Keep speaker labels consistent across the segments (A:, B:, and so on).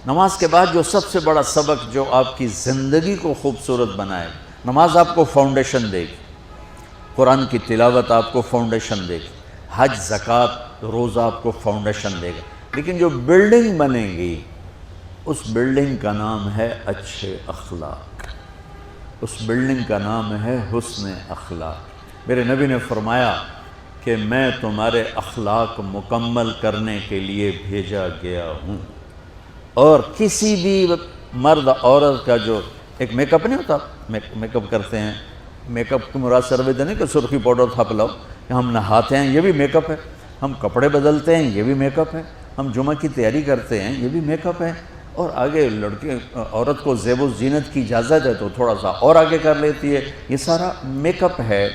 A: نماز کے بعد جو سب سے بڑا سبق جو آپ کی زندگی کو خوبصورت بنائے، نماز آپ کو فاؤنڈیشن دے گی، قرآن کی تلاوت آپ کو فاؤنڈیشن دے گی، حج، زکوٰۃ، روزہ آپ کو فاؤنڈیشن دے گا، لیکن جو بلڈنگ بنے گی اس بلڈنگ کا نام ہے اچھے اخلاق، اس بلڈنگ کا نام ہے حسن اخلاق۔ میرے نبی نے فرمایا کہ میں تمہارے اخلاق مکمل کرنے کے لیے بھیجا گیا ہوں، اور کسی بھی مرد عورت کا جو ایک میک اپ نہیں ہوتا، میک اپ کرتے ہیں، میک اپ کی مراد سروے نہیں کہ سرخی پاؤڈر تھاپ لاؤ، کہ ہم نہاتے ہیں یہ بھی میک اپ ہے، ہم کپڑے بدلتے ہیں یہ بھی میک اپ ہے، ہم جمعہ کی تیاری کرتے ہیں یہ بھی میک اپ ہے، اور آگے لڑکی عورت کو زیب و زینت کی اجازت ہے تو تھوڑا سا اور آگے کر لیتی ہے، یہ سارا میک اپ ہے۔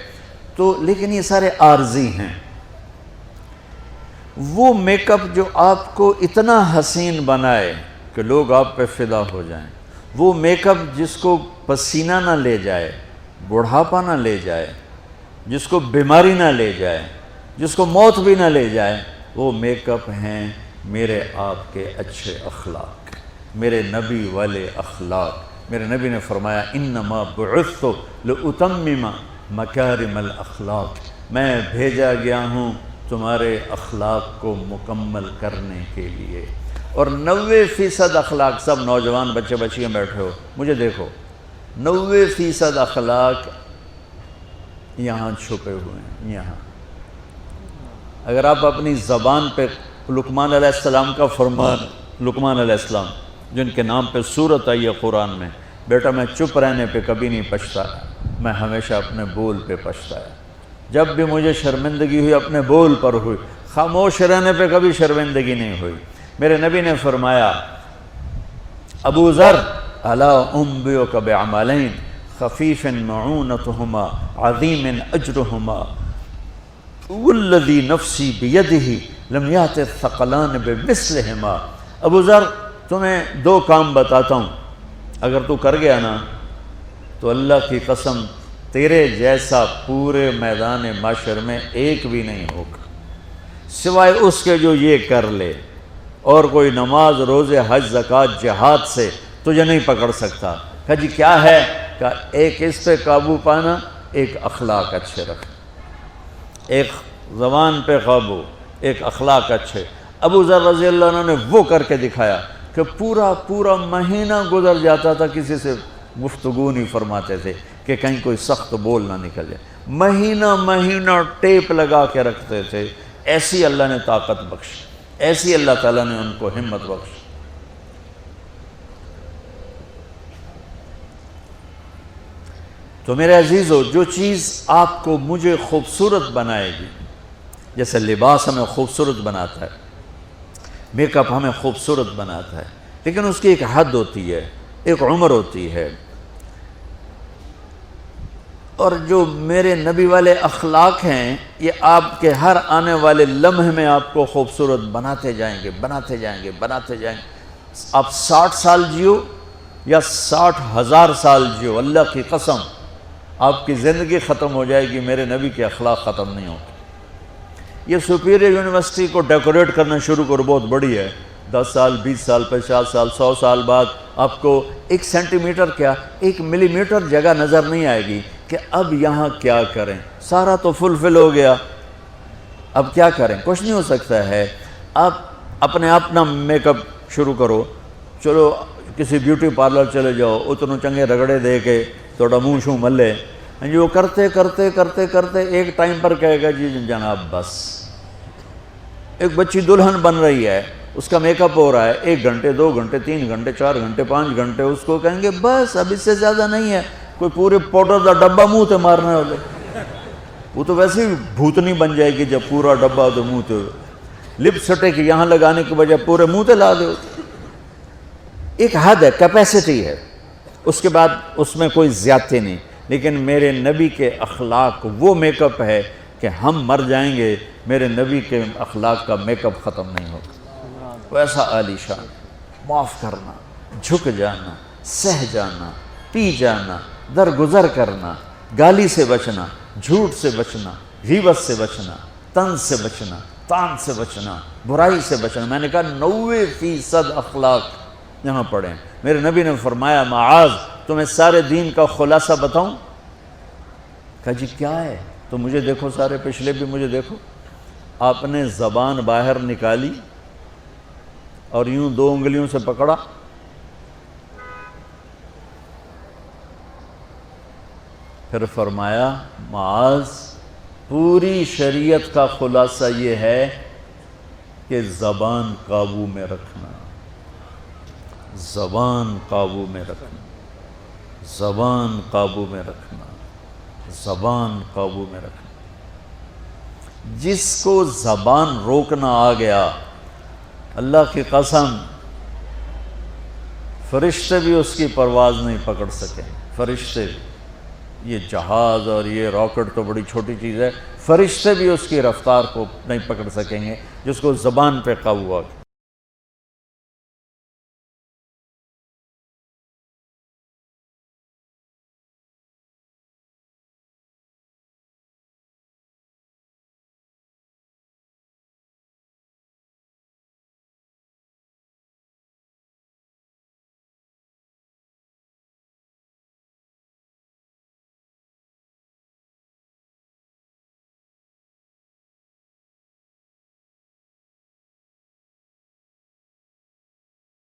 A: تو لیکن یہ سارے عارضی ہیں۔ وہ میک اپ جو آپ کو اتنا حسین بنائے کہ لوگ آپ پہ فدا ہو جائیں، وہ میک اپ جس کو پسینہ نہ لے جائے، بڑھاپا نہ لے جائے، جس کو بیماری نہ لے جائے، جس کو موت بھی نہ لے جائے، وہ میک اپ ہیں میرے آپ کے اچھے اخلاق، میرے نبی والے اخلاق۔ میرے نبی نے فرمایا انما بعثت لاتمم مکارم الاخلاق، میں بھیجا گیا ہوں تمہارے اخلاق کو مکمل کرنے کے لیے۔ اور 90% اخلاق، سب نوجوان بچے بچیاں بیٹھے ہو مجھے دیکھو، 90% اخلاق یہاں چھپے ہوئے ہیں۔ یہاں اگر آپ اپنی زبان پہ لقمان علیہ السلام کا فرمان، لقمان علیہ السلام جن کے نام پہ سورت آئی ہے قرآن میں، بیٹا میں چپ رہنے پہ کبھی نہیں پچھتایا، میں ہمیشہ اپنے بول پہ پچھتایا، جب بھی مجھے شرمندگی ہوئی اپنے بول پر ہوئی، خاموش رہنے پہ کبھی شرمندگی نہیں ہوئی۔ میرے نبی نے فرمایا ابو ذر الا انبئک بعملین خفیف معونتہما عظیم اجرہما والذی نفسی بیدہ لم یأت الثقلان بمثلہما۔ ابو ذر تمہیں 2 کام بتاتا ہوں، اگر تو کر گیا نا تو اللہ کی قسم تیرے جیسا پورے میدان معاشر میں ایک بھی نہیں ہوگا سوائے اس کے جو یہ کر لے، اور کوئی نماز، روزے، حج، زکوٰۃ، جہاد سے تجھے نہیں پکڑ سکتا۔ کہا جی کیا ہے؟ کہ ایک اس پہ قابو پانا، ایک اخلاق اچھے رکھنا، ایک زبان پہ قابو، ایک اخلاق اچھے۔ ابو ذر رضی اللہ عنہ نے وہ کر کے دکھایا کہ پورا مہینہ گزر جاتا تھا، کسی سے گفتگو نہیں فرماتے تھے کہ کہیں کوئی سخت بول نہ نکل جائے، مہینہ ٹیپ لگا کے رکھتے تھے۔ ایسی اللہ نے طاقت بخشی، ایسی اللہ تعالیٰ نے ان کو ہمت بخشی۔ تو میرے عزیزو، جو چیز آپ کو مجھے خوبصورت بنائے گی، جیسے لباس ہمیں خوبصورت بناتا ہے، میک اپ ہمیں خوبصورت بناتا ہے، لیکن اس کی ایک حد ہوتی ہے، ایک عمر ہوتی ہے۔ اور جو میرے نبی والے اخلاق ہیں، یہ آپ کے ہر آنے والے لمحے میں آپ کو خوبصورت بناتے جائیں گے، بناتے جائیں گے، بناتے جائیں گے۔ آپ 60 سال جیو یا 60,000 سال جیو، اللہ کی قسم آپ کی زندگی ختم ہو جائے گی، میرے نبی کے اخلاق ختم نہیں ہوگی۔ یہ سپیریئر یونیورسٹی کو ڈیکوریٹ کرنا شروع کرو، بہت بڑی ہے، 10 سال، 20 سال، 50 سال، 100 سال بعد آپ کو 1 سینٹی میٹر کیا 1 ملی میٹر جگہ نظر نہیں آئے گی کہ اب یہاں کیا کریں، سارا تو فل ہو گیا، اب کیا کریں، کچھ نہیں ہو سکتا ہے۔ آپ اپنے آپ نہ میک اپ شروع کرو، چلو کسی بیوٹی پارلر چلے جاؤ، اتنوں چنگے رگڑے دے کے تھوڑا منہ شوں ملے، جو کرتے ایک ٹائم پر کہے گا جی جناب بس۔ ایک بچی دلہن بن رہی ہے، اس کا میک اپ ہو رہا ہے، 1 گھنٹے 2 گھنٹے 3 گھنٹے 4 گھنٹے 5 گھنٹے، اس کو کہیں گے بس اب اس سے زیادہ نہیں ہے، کوئی پورے پاؤڈر کا ڈبہ منہ تے مارنے والے، وہ تو ویسے ہی بھوتنی بن جائے گی جب پورا ڈبہ تو منہ تے، لپ سٹک یہاں لگانے کی بجائے پورے منہ تے لا دو۔ ایک حد ہے، کیپیسٹی ہے، اس کے بعد اس میں کوئی زیادتی نہیں۔ لیکن میرے نبی کے اخلاق وہ میک اپ ہے کہ ہم مر جائیں گے، میرے نبی کے اخلاق کا میک اپ ختم نہیں ہوگا۔ ویسا عالی شان، معاف کرنا، جھک جانا، سہ جانا، پی جانا، درگزر کرنا، گالی سے بچنا، جھوٹ سے بچنا، غیبت سے بچنا، طنز سے بچنا، طعن سے بچنا، برائی سے بچنا۔ میں نے کہا 90% اخلاق یہاں پڑھیں۔ میرے نبی نے فرمایا معاذ تمہیں سارے دین کا خلاصہ بتاؤں؟ کہا جی کیا ہے؟ تو مجھے دیکھو، سارے پچھلے بھی مجھے دیکھو۔ آپ نے زبان باہر نکالی اور یوں 2 انگلیوں سے پکڑا، پھر فرمایا معاذ پوری شریعت کا خلاصہ یہ ہے کہ زبان قابو میں رکھنا، زبان قابو میں رکھنا، زبان قابو میں رکھنا، زبان قابو میں رکھنا۔ جس کو زبان روکنا آ گیا، اللہ کی قسم فرشتے بھی اس کی پرواز نہیں پکڑ سکے، فرشتے بھی۔ یہ جہاز اور یہ راکٹ تو بڑی چھوٹی چیز ہے، فرشتے بھی اس کی رفتار کو نہیں پکڑ سکیں گے جس کو زبان پہ قابو آ گیا۔